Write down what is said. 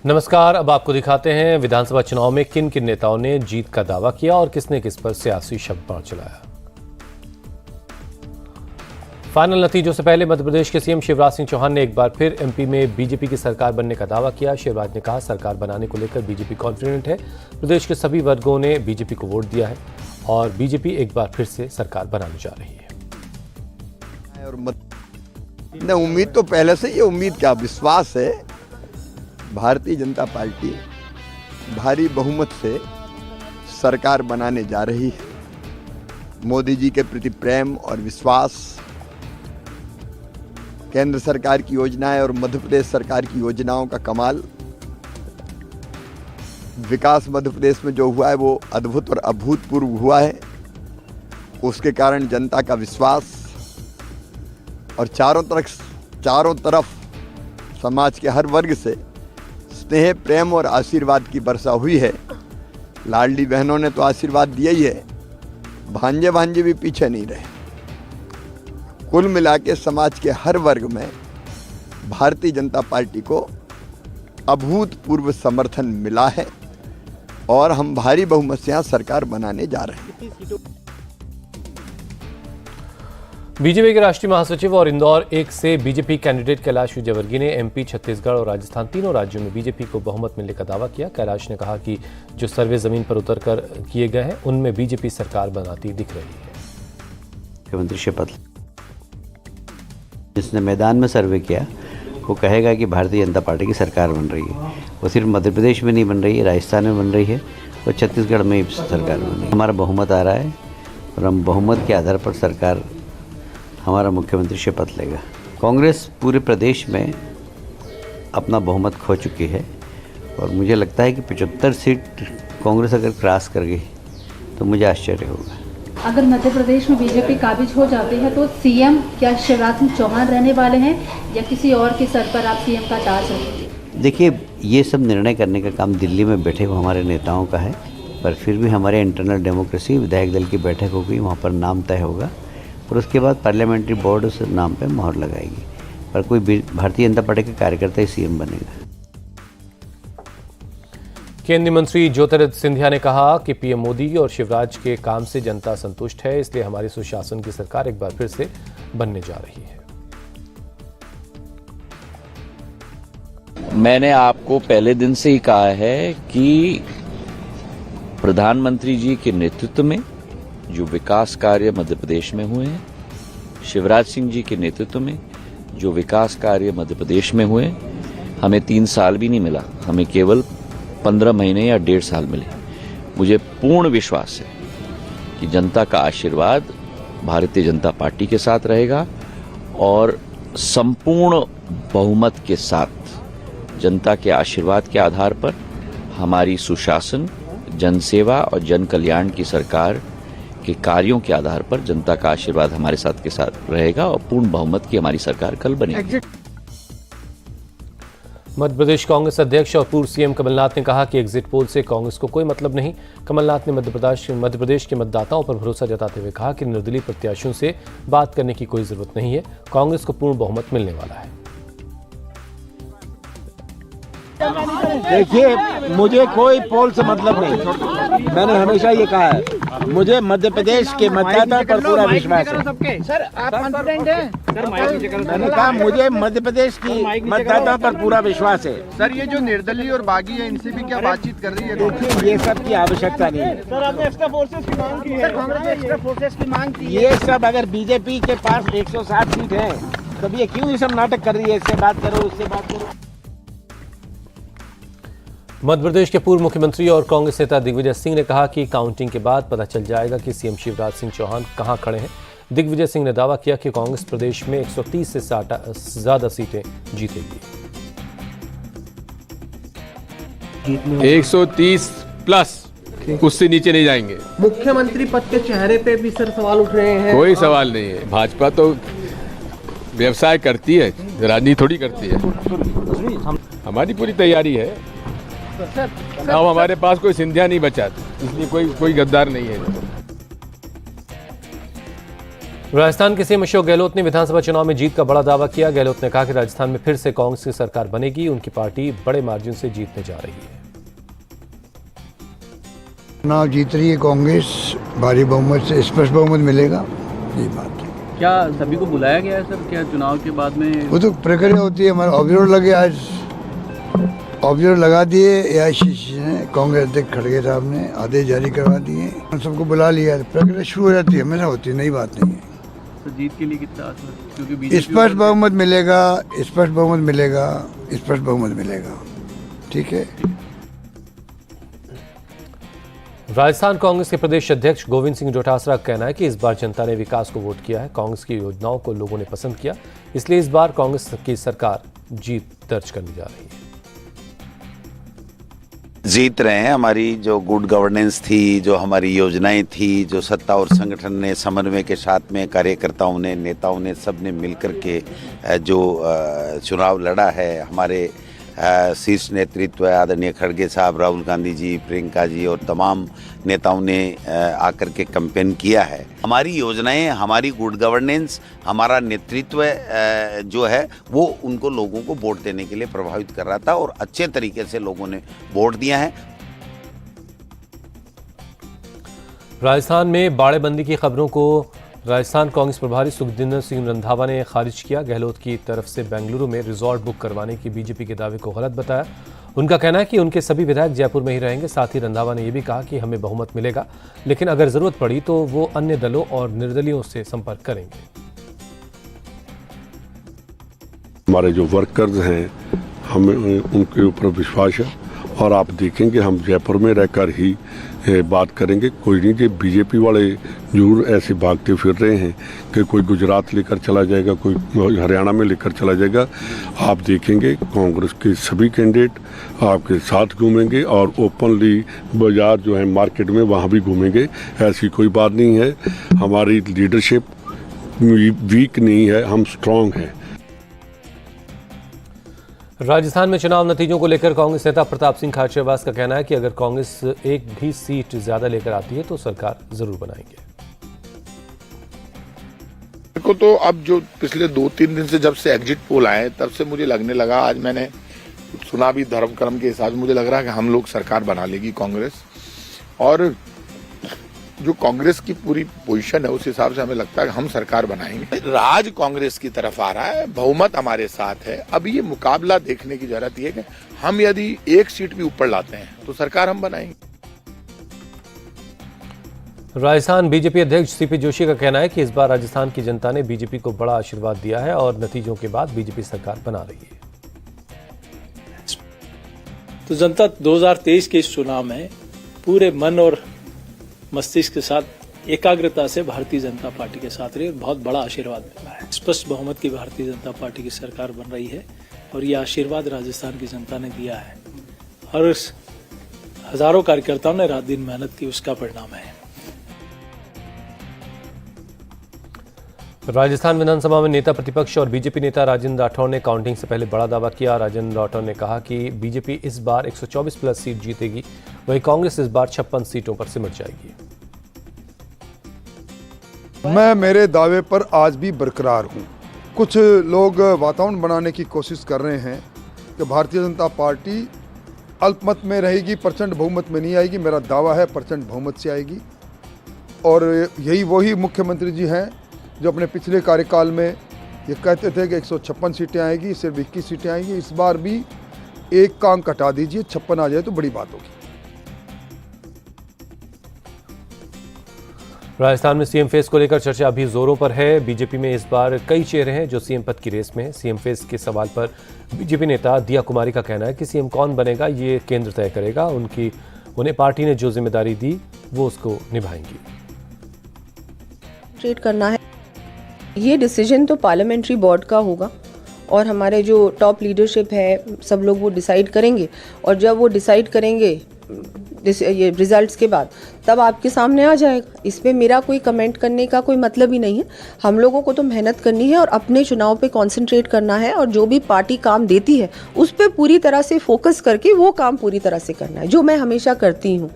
नमस्कार। अब आपको दिखाते हैं विधानसभा चुनाव में किन किन नेताओं ने जीत का दावा किया और किसने किस पर सियासी शब्द चलाया। फाइनल नतीजों से पहले मध्य प्रदेश के सीएम शिवराज सिंह चौहान ने एक बार फिर एमपी में बीजेपी की सरकार बनने का दावा किया। शिवराज ने कहा, सरकार बनाने को लेकर बीजेपी कॉन्फिडेंट है। प्रदेश के सभी वर्गों ने बीजेपी को वोट दिया है और बीजेपी एक बार फिर से सरकार बनाने जा रही है। और उम्मीद तो पहले से, ये उम्मीद क्या, विश्वास है। भारतीय जनता पार्टी भारी बहुमत से सरकार बनाने जा रही है। मोदी जी के प्रति प्रेम और विश्वास, केंद्र सरकार की योजनाएं और मध्य प्रदेश सरकार की योजनाओं का कमाल, विकास मध्य प्रदेश में जो हुआ है वो अद्भुत और अभूतपूर्व हुआ है। उसके कारण जनता का विश्वास और चारों तरफ समाज के हर वर्ग से स्नेह, प्रेम और आशीर्वाद की वर्षा हुई है। लाडली बहनों ने तो आशीर्वाद दिया ही है, भांजे भी पीछे नहीं रहे। कुल मिला के समाज के हर वर्ग में भारतीय जनता पार्टी को अभूतपूर्व समर्थन मिला है और हम भारी बहुमत से यहाँ सरकार बनाने जा रहे हैं। बीजेपी के राष्ट्रीय महासचिव और इंदौर 1 से बीजेपी कैंडिडेट कैलाश विजयवर्गीय ने एमपी, छत्तीसगढ़ और राजस्थान तीनों राज्यों में बीजेपी को बहुमत मिलने का दावा किया। कैलाश ने कहा कि जो सर्वे जमीन पर उतरकर किए गए हैं उनमें बीजेपी सरकार बनाती दिख रही है। मुख्यमंत्री शपथ, जिसने मैदान में सर्वे किया वो कहेगा कि भारतीय जनता पार्टी की सरकार बन रही है। वो सिर्फ मध्य प्रदेश में नहीं बन रही है, राजस्थान में बन रही है और छत्तीसगढ़ में भी सरकार बन रही है। हमारा बहुमत आ रहा है और हम बहुमत के आधार पर सरकार, हमारा मुख्यमंत्री शपथ लेगा। कांग्रेस पूरे प्रदेश में अपना बहुमत खो चुकी है और मुझे लगता है कि 75 सीट कांग्रेस अगर क्रॉस कर गई तो मुझे आश्चर्य होगा। अगर मध्य प्रदेश में बीजेपी काबिज हो जाती है तो सीएम क्या शिवराज सिंह चौहान रहने वाले हैं या किसी और के सर पर आप सीएम का ताज रखेंगे? देखिए, ये सब निर्णय करने का काम दिल्ली में बैठे हुए हमारे नेताओं का है, पर फिर भी हमारे इंटरनल डेमोक्रेसी, विधायक दल की बैठक होगी, वहाँ पर नाम तय होगा और उसके बाद पार्लियामेंट्री बोर्ड उस नाम पे मोहर लगाएगी। पर कोई भारतीय जनता पार्टी का कार्यकर्ता ही सीएम बनेगा। केंद्रीय मंत्री ज्योतिरादित्य सिंधिया ने कहा कि पीएम मोदी और शिवराज के काम से जनता संतुष्ट है, इसलिए हमारी सुशासन की सरकार एक बार फिर से बनने जा रही है। मैंने आपको पहले दिन से ही कहा है कि प्रधानमंत्री जी के नेतृत्व में जो विकास कार्य मध्य प्रदेश में हुए हैं, शिवराज सिंह जी के नेतृत्व में जो विकास कार्य मध्य प्रदेश में हुए, हमें 3 साल भी नहीं मिला, हमें केवल 15 महीने या 1.5 साल मिले। मुझे पूर्ण विश्वास है कि जनता का आशीर्वाद भारतीय जनता पार्टी के साथ रहेगा और संपूर्ण बहुमत के साथ जनता के आशीर्वाद के आधार पर हमारी सुशासन, जनसेवा और जन कल्याण की सरकार के कार्यों के आधार पर जनता का आशीर्वाद हमारे साथ के साथ रहेगा और पूर्ण बहुमत की हमारी सरकार कल बनेगी। मध्य प्रदेश कांग्रेस अध्यक्ष और पूर्व सीएम कमलनाथ ने कहा कि एग्जिट पोल से कांग्रेस को कोई मतलब नहीं। कमलनाथ ने मध्य प्रदेश के मतदाताओं पर भरोसा जताते हुए कहा कि निर्दलीय प्रत्याशियों से बात करने की कोई जरूरत नहीं है, कांग्रेस को पूर्ण बहुमत मिलने वाला है। देखिए, मुझे कोई पोल से मतलब नहीं। मैंने हमेशा ये कहा है, मुझे मध्य प्रदेश के मतदाताओं पर पूरा विश्वास है। सर, आप कॉन्फिडेंट हैं? मैंने कहा मुझे मध्य प्रदेश की मतदाताओं पर पूरा विश्वास है। सर, ये जो निर्दलीय और बागी है, इनसे भी क्या बातचीत कर रही है? देखिए, ये सब की आवश्यकता नहीं है। सर, आपने एक्स्ट्रा फोर्सेस की मांग की है। कांग्रेस ने एक्स्ट्रा फोर्सेस की मांग की है। ये सब अगर बीजेपी के पास 160 सीट है तब ये क्यों ये सब नाटक कर रही है? इससे बात करो, उससे बात करो। मध्य प्रदेश के पूर्व मुख्यमंत्री और कांग्रेस नेता दिग्विजय सिंह ने कहा कि काउंटिंग के बाद पता चल जाएगा कि सीएम शिवराज सिंह चौहान कहां खड़े हैं। दिग्विजय सिंह ने दावा किया कि कांग्रेस प्रदेश में 130 से ज्यादा सीटें जीतेगी। 130 प्लस, उससे नीचे नहीं जाएंगे। मुख्यमंत्री पद के चेहरे पे भी सर सवाल उठ रहे हैं। कोई सवाल नहीं है। भाजपा तो व्यवसाय करती है, राजनीति थोड़ी करती है। हमारी पूरी तैयारी है। अब हमारे पास कोई सिंधिया नहीं बचा, इसलिए कोई गद्दार नहीं है। राजस्थान के सीएम अशोक गहलोत ने विधानसभा चुनाव में जीत का बड़ा दावा किया। गहलोत ने कहा कि राजस्थान में फिर से कांग्रेस की सरकार बनेगी। उनकी पार्टी बड़े मार्जिन से जीतने जा रही है। चुनाव जीत रही है कांग्रेस, भारी बहुमत से, स्पष्ट बहुमत मिलेगा, ये बात है। क्या सभी को बुलाया गया है सर? क्या चुनाव के बाद में वो तो प्रक्रिया होती है। हमारा ऑब्जर्वर लगे, आज ऑब्जर्वर लगा दिए एआईसीसी ने, कांग्रेस अध्यक्ष खड़गे साहब ने आदेश जारी करवा दिए, हम सबको बुला लिया। प्रक्रिया शुरू हो जाती है, हमेशा होती है, नई बात नहीं है। तो जीत के लिए कितना आसान? क्योंकि स्पष्ट बहुमत मिलेगा, स्पष्ट बहुमत मिलेगा, स्पष्ट बहुमत मिलेगा। ठीक है। राजस्थान कांग्रेस के प्रदेश अध्यक्ष गोविंद सिंह डोटासरा का कहना है कि इस बार जनता ने विकास को वोट किया है। कांग्रेस की योजनाओं को लोगों ने पसंद किया, इसलिए इस बार कांग्रेस की सरकार जीत दर्ज करने जा रही है। जीत रहे हैं। हमारी जो गुड गवर्नेंस थी, जो हमारी योजनाएं थी, जो सत्ता और संगठन ने समन्वय के साथ में कार्यकर्ताओं ने, नेताओं ने, सब ने मिलकर के जो चुनाव लड़ा है, हमारे शीर्ष नेतृत्व आदरणीय खड़गे साहब, राहुल गांधी जी, प्रियंका जी और तमाम नेताओं ने आकर के कैंपेन किया है। हमारी योजनाएं, हमारी गुड गवर्नेंस, हमारा नेतृत्व जो है वो उनको लोगों को वोट देने के लिए प्रभावित कर रहा था और अच्छे तरीके से लोगों ने वोट दिया है। राजस्थान में बाड़ेबंदी की खबरों को राजस्थान कांग्रेस प्रभारी सुखजिंदर सिंह रंधावा ने खारिज किया। गहलोत की तरफ से बेंगलुरु में रिजॉर्ट बुक करवाने की बीजेपी के दावे को गलत बताया। उनका कहना है कि उनके सभी विधायक जयपुर में ही रहेंगे। साथ ही रंधावा ने यह भी कहा कि हमें बहुमत मिलेगा, लेकिन अगर जरूरत पड़ी तो वो अन्य दलों और निर्दलियों से संपर्क करेंगे। हमारे जो वर्कर्स हैं, हमें उनके ऊपर विश्वास है और आप देखेंगे हम जयपुर में रहकर ही बात करेंगे। कोई नहीं कि बीजेपी वाले जरूर ऐसे भागते फिर रहे हैं कि कोई गुजरात लेकर चला जाएगा, कोई हरियाणा में लेकर चला जाएगा। आप देखेंगे कांग्रेस के सभी कैंडिडेट आपके साथ घूमेंगे और ओपनली बाजार जो है मार्केट में वहाँ भी घूमेंगे। ऐसी कोई बात नहीं है। हमारी लीडरशिप वीक नहीं है, हम स्ट्रांग हैं। राजस्थान में चुनाव नतीजों को लेकर कांग्रेस नेता प्रताप सिंह खाचरियावास का कहना है कि अगर कांग्रेस एक भी सीट ज्यादा लेकर आती है तो सरकार जरूर बनाएंगे। को तो अब जो पिछले 2-3 दिन से जब से एग्जिट पोल आए तब से मुझे लगने लगा, आज मैंने सुना भी धर्म कर्म के हिसाब से, मुझे लग रहा है कि हम लोग सरकार बना लेगी कांग्रेस। और जो कांग्रेस की पूरी पोजीशन है उस हिसाब से हमें लगता है कि हम सरकार बनाएंगे। राज कांग्रेस की तरफ आ रहा है, बहुमत हमारे साथ है। अब ये मुकाबला देखने की जरूरत है कि हम यदि एक सीट भी ऊपर लाते हैं तो सरकार हम बनाएंगे। राजस्थान बीजेपी अध्यक्ष सीपी जोशी का कहना है कि इस बार राजस्थान की जनता ने बीजेपी को बड़ा आशीर्वाद दिया है और नतीजों के बाद बीजेपी सरकार बना रही है। तो जनता 2023 के इस चुनाव में पूरे मन और मस्तिष्क के साथ एकाग्रता से भारतीय जनता पार्टी के साथ रही और बहुत बड़ा आशीर्वाद मिला है। स्पष्ट बहुमत की भारतीय जनता पार्टी की सरकार बन रही है और ये आशीर्वाद राजस्थान की जनता ने दिया है और हजारों कार्यकर्ताओं ने रात दिन मेहनत की, उसका परिणाम है। राजस्थान विधानसभा में नेता प्रतिपक्ष और बीजेपी नेता राजेंद्र राठौड़ ने काउंटिंग से पहले बड़ा दावा किया। राजेंद्र राठौड़ ने कहा कि बीजेपी इस बार 124 प्लस सीट जीतेगी, वहीं कांग्रेस इस बार 56 सीटों पर सिमट जाएगी। मैं मेरे दावे पर आज भी बरकरार हूं। कुछ लोग वातावरण बनाने की कोशिश कर रहे हैं कि भारतीय जनता पार्टी अल्पमत में रहेगी, प्रचंड बहुमत में नहीं आएगी। मेरा दावा है प्रचंड बहुमत से आएगी और यही वही मुख्यमंत्री जी हैं जो अपने पिछले कार्यकाल में ये कहते थे कि 156 सीटें आएगी, सिर्फ 21 सीटें आएंगी। इस बार भी एक का अंक हटा दीजिए, 56 आ जाए तो बड़ी बात होगी। राजस्थान में सीएम फेस को लेकर चर्चा अभी जोरों पर है। बीजेपी में इस बार कई चेहरे हैं जो सीएम पद की रेस में हैं। सीएम फेस के सवाल पर बीजेपी नेता दिया कुमारी का कहना है कि सीएम कौन बनेगा ये केंद्र तय करेगा। उन्हें पार्टी ने जो जिम्मेदारी दी वो उसको निभाएंगी। ट्रीट करना है, ये डिसीजन तो पार्लियामेंट्री बोर्ड का होगा और हमारे जो टॉप लीडरशिप है सब लोग वो डिसाइड करेंगे और जब वो डिसाइड करेंगे ये रिजल्ट्स के बाद तब आपके सामने आ जाएगा। इस पे मेरा कोई कमेंट करने का कोई मतलब ही नहीं है। हम लोगों को तो मेहनत करनी है और अपने चुनाव पे कंसंट्रेट करना है और जो भी पार्टी काम देती है उस पे पूरी तरह से फोकस करके वो काम पूरी तरह से करना है, जो मैं हमेशा करती हूँ।